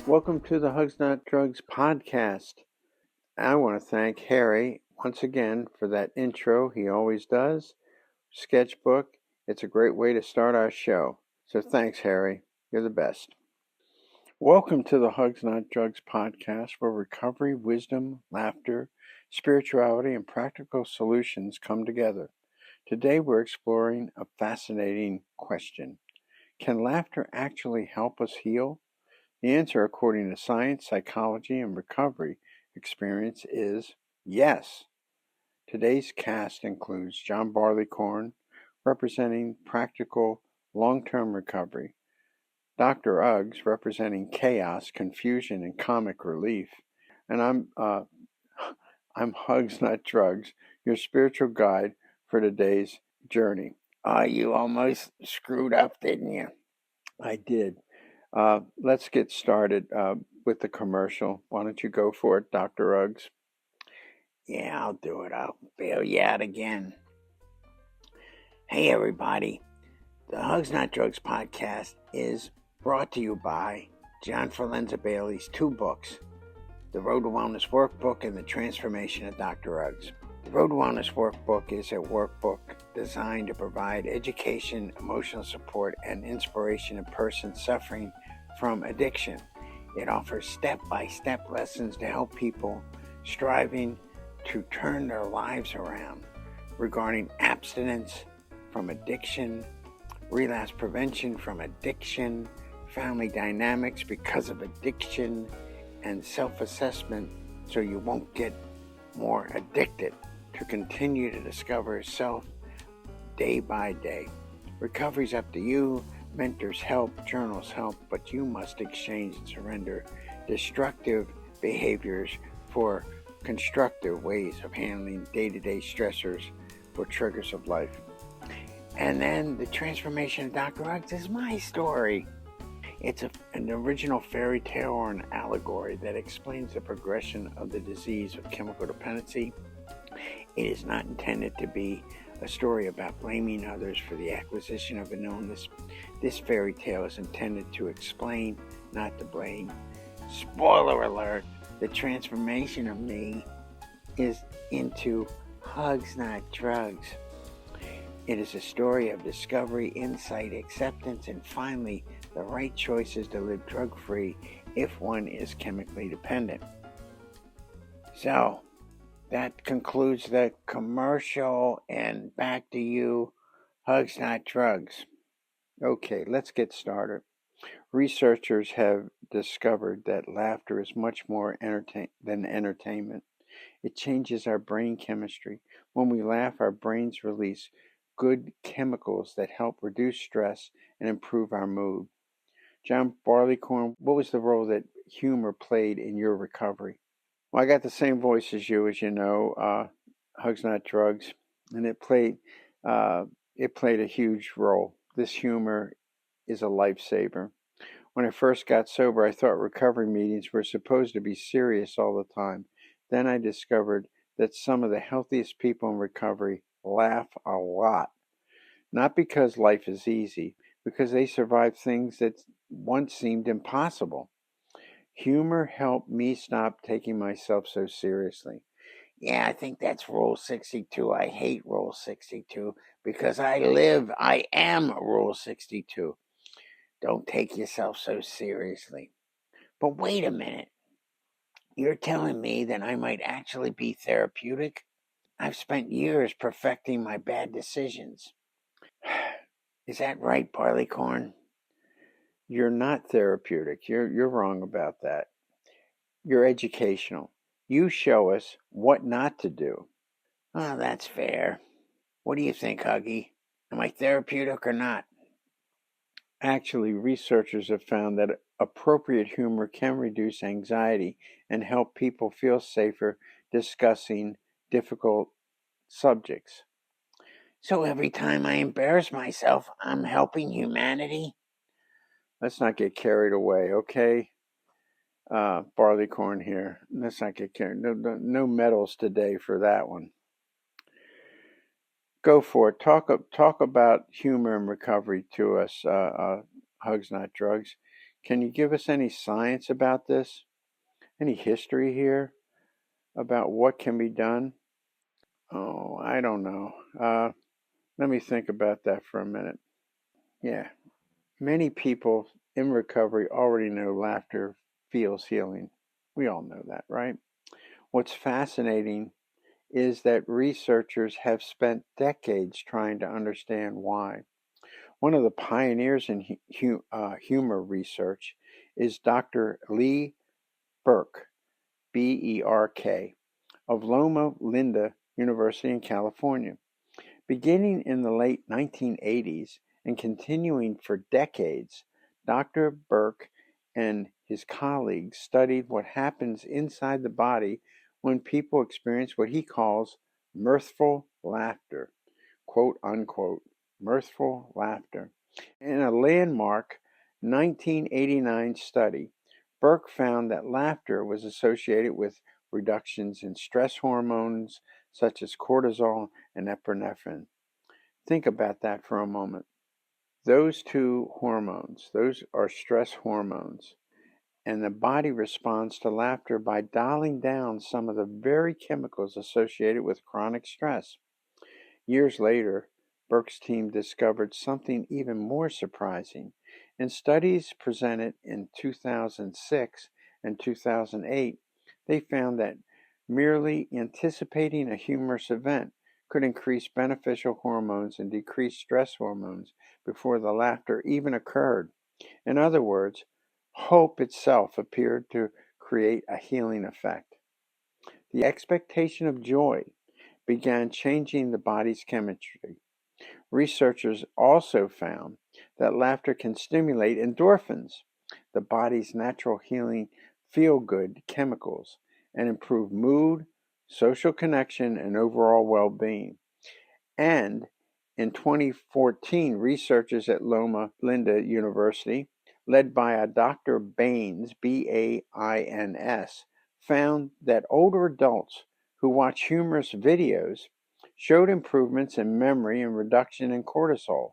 Welcome to the Hugs Not Drugs podcast. I want to thank Harry once again for that intro he always does. Sketchbook, it's a great way to start our show. So thanks, Harry. You're the best. Welcome to the Hugs Not Drugs podcast, where recovery, wisdom, laughter, spirituality, and practical solutions come together. Today we're exploring a fascinating question. Can laughter actually help us heal? The answer, according to science, psychology, and recovery experience, is yes. Today's cast includes John Barleycorn, representing practical long-term recovery, Dr. Uggs, representing chaos, confusion, and comic relief, and I'm Hugs Not Drugs, your spiritual guide for today's journey. You almost screwed up, didn't you? I did. Let's get started with the commercial. Why don't you go for it, Dr. Uggs? Yeah, I'll do it. I'll bail you out again. Hey, everybody. The Hugs Not Drugs podcast is brought to you by John Forlenza-Bailey's two books, The Road to Wellness Workbook and The Transformation of Dr. Uggs. The Road to Wellness Workbook is a workbook designed to provide education, emotional support, and inspiration to persons suffering from addiction. It offers step-by-step lessons to help people striving to turn their lives around regarding abstinence from addiction, relapse prevention from addiction, family dynamics because of addiction, and self-assessment so you won't get more addicted, to continue to discover self day by day. Recovery's up to you. Mentors help, journals help, but you must exchange and surrender destructive behaviors for constructive ways of handling day-to-day stressors or triggers of life. And then The Transformation of Dr. Uggs is my story. It's an original fairy tale or an allegory that explains the progression of the disease of chemical dependency. It is not intended to be a story about blaming others for the acquisition of an illness. This fairy tale is intended to explain, not to blame. Spoiler alert, the transformation of me is into Hugs Not Drugs. It is a story of discovery, insight, acceptance, and finally, the right choices to live drug-free if one is chemically dependent. So, that concludes the commercial, and back to you, Hugs Not Drugs. Okay, let's get started. Researchers have discovered that laughter is much more than entertainment. It changes our brain chemistry. When we laugh, our brains release good chemicals that help reduce stress and improve our mood. John Barleycorn, what was the role that humor played in your recovery? Well, I got the same voice as you know, Hugs Not Drugs, and it played a huge role. This humor is a lifesaver. When I first got sober, I thought recovery meetings were supposed to be serious all the time. Then I discovered that some of the healthiest people in recovery laugh a lot. Not because life is easy, because they survived things that once seemed impossible. Humor helped me stop taking myself so seriously. Yeah, I think that's Rule 62. I hate Rule 62 because I am Rule 62. Don't take yourself so seriously. But wait a minute. You're telling me that I might actually be therapeutic? I've spent years perfecting my bad decisions. Is that right, Barleycorn? You're not therapeutic. You're wrong about that. You're educational. You show us what not to do. Oh, that's fair. What do you think, Huggy? Am I therapeutic or not? Actually, researchers have found that appropriate humor can reduce anxiety and help people feel safer discussing difficult subjects. So every time I embarrass myself, I'm helping humanity? Let's not get carried away, okay? Barleycorn here. Let's not get carried. No medals today for that one. Go for it. Talk about humor and recovery to us, Hugs Not Drugs. Can you give us any science about this? Any history here about what can be done? Oh, I don't know. Let me think about that for a minute. Yeah, many people in recovery already know laughter feels healing. We all know that, right? What's fascinating is that researchers have spent decades trying to understand why. One of the pioneers in humor research is Dr. Lee Berk, Berk, of Loma Linda University in California. Beginning in the late 1980s and continuing for decades, Dr. Berk and his colleagues studied what happens inside the body when people experience what he calls mirthful laughter, quote unquote, mirthful laughter. In a landmark 1989 study, Berk found that laughter was associated with reductions in stress hormones such as cortisol and epinephrine. Think about that for a moment. Those two hormones, those are stress hormones, and the body responds to laughter by dialing down some of the very chemicals associated with chronic stress. Years later, Berk's team discovered something even more surprising. In studies presented in 2006 and 2008, they found that merely anticipating a humorous event could increase beneficial hormones and decrease stress hormones before the laughter even occurred. In other words, hope itself appeared to create a healing effect. The expectation of joy began changing the body's chemistry. Researchers also found that laughter can stimulate endorphins, the body's natural healing feel good chemicals, and improve mood, social connection, and overall well being. And in 2014, researchers at Loma Linda University, led by a Dr. Baines, Bains, found that older adults who watch humorous videos showed improvements in memory and reduction in cortisol,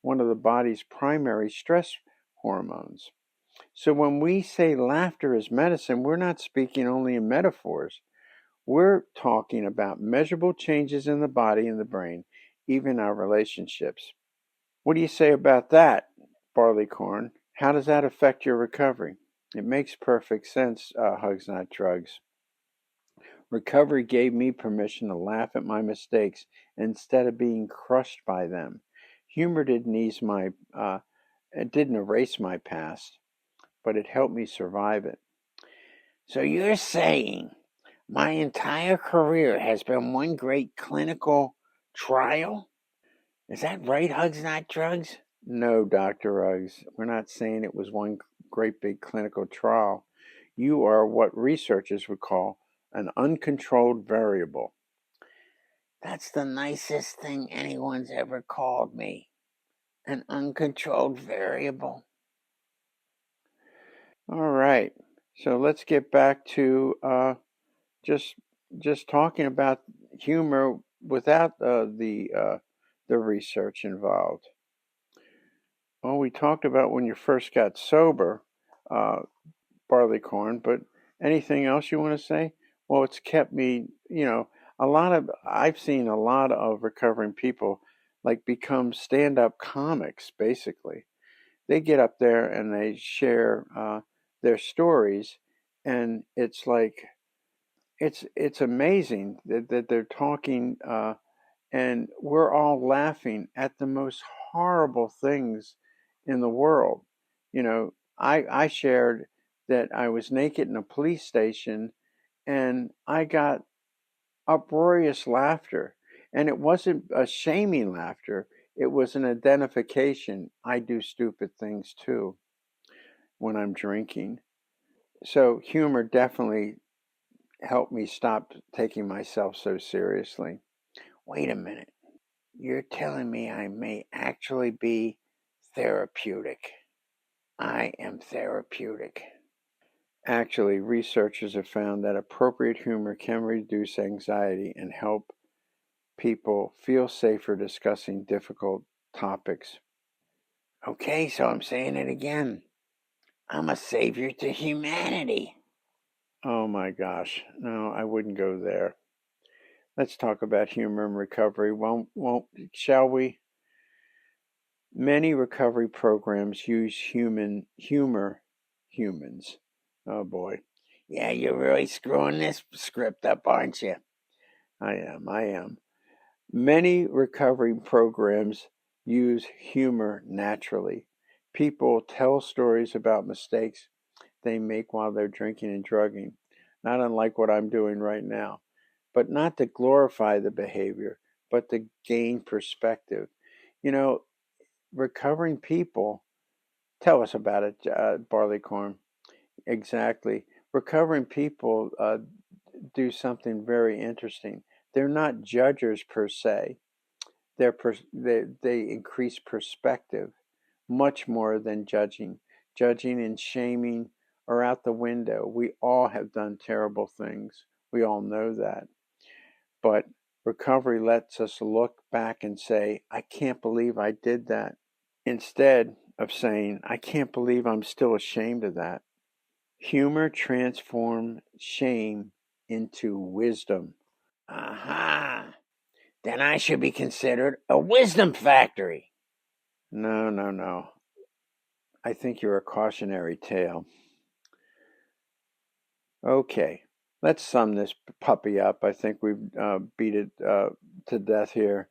one of the body's primary stress hormones. So when we say laughter is medicine, we're not speaking only in metaphors. We're talking about measurable changes in the body and the brain, even our relationships. What do you say about that, Barleycorn? How does that affect your recovery? It makes perfect sense, Hugs Not Drugs. Recovery gave me permission to laugh at my mistakes instead of being crushed by them. Humor it didn't erase my past, but it helped me survive it. So you're saying my entire career has been one great clinical trial? Is that right, Hugs Not Drugs? No, Dr. Ruggs, we're not saying it was one great big clinical trial. You are what researchers would call an uncontrolled variable. That's the nicest thing anyone's ever called me. An uncontrolled variable. All right, so let's get back to just talking about humor without the research involved. Well, we talked about when you first got sober, uh, Barleycorn, but anything else you want to say? Well, it's kept me, I've seen a lot of recovering people like become stand-up comics, basically. They get up there and they share their stories, and it's like, it's amazing that they're talking, and we're all laughing at the most horrible things in the world. I shared that I was naked in a police station, and I got uproarious laughter. And it wasn't a shaming laughter, it was an identification. I do stupid things too when I'm drinking. So humor definitely helped me stop taking myself so seriously. Wait a minute. You're telling me I may actually be therapeutic. I am therapeutic. Actually, researchers have found that appropriate humor can reduce anxiety and help people feel safer discussing difficult topics. Okay, so I'm saying it again. I'm a savior to humanity. Oh my gosh. No, I wouldn't go there. Let's talk about humor and recovery. Shall we? Many recovery programs use humans. Oh boy. Yeah, you're really screwing this script up, aren't you? I am. Many recovery programs use humor naturally. People tell stories about mistakes they make while they're drinking and drugging, not unlike what I'm doing right now, but not to glorify the behavior, but to gain perspective. You know, recovering people, tell us about it, Barleycorn. Exactly. Recovering people do something very interesting. They're not judges per se. They increase perspective much more than judging. Judging and shaming are out the window. We all have done terrible things. We all know that. But recovery lets us look back and say, I can't believe I did that. Instead of saying, I can't believe I'm still ashamed of that. Humor transforms shame into wisdom. Aha! Then I should be considered a wisdom factory. No. I think you're a cautionary tale. Okay, let's sum this puppy up. I think we've beat it to death here.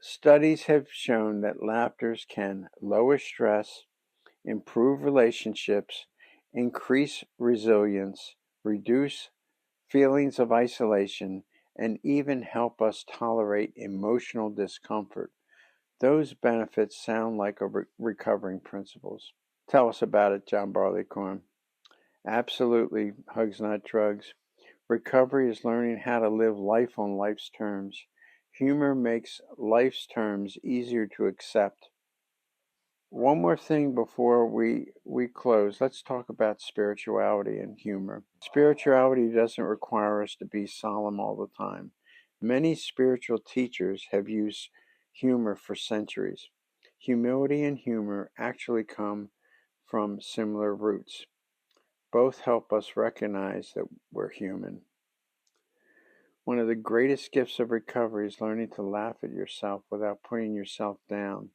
Studies have shown that laughter can lower stress, improve relationships, increase resilience, reduce feelings of isolation, and even help us tolerate emotional discomfort. Those benefits sound like recovering principles. Tell us about it, John Barleycorn. Absolutely, hugs not drugs. Recovery is learning how to live life on life's terms. Humor makes life's terms easier to accept. One more thing before we close. Let's talk about spirituality and humor. Spirituality doesn't require us to be solemn all the time. Many spiritual teachers have used humor for centuries. Humility and humor actually come from similar roots. Both help us recognize that we're human. One of the greatest gifts of recovery is learning to laugh at yourself without putting yourself down.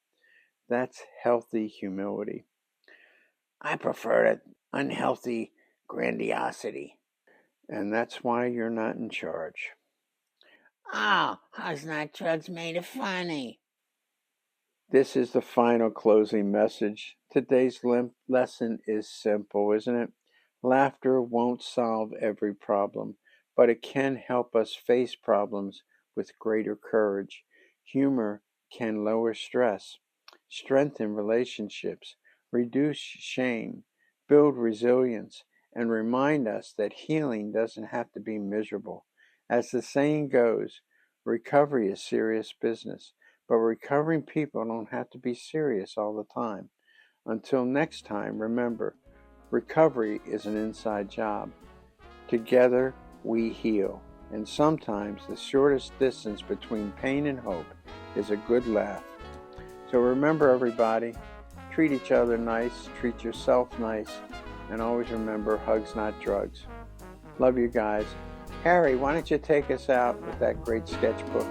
That's healthy humility. I prefer it unhealthy grandiosity. And that's why you're not in charge. Oh, how's not drugs made it funny? This is the final closing message. Today's lesson is simple, isn't it? Laughter won't solve every problem, but it can help us face problems with greater courage. Humor can lower stress, strengthen relationships, reduce shame, build resilience, and remind us that healing doesn't have to be miserable. As the saying goes, recovery is serious business, but recovering people don't have to be serious all the time. Until next time, remember, recovery is an inside job. Together, we heal. And sometimes the shortest distance between pain and hope is a good laugh. So remember, everybody, treat each other nice, treat yourself nice, and always remember, hugs not drugs. Love you guys. Harry, why don't you take us out with that great sketchbook?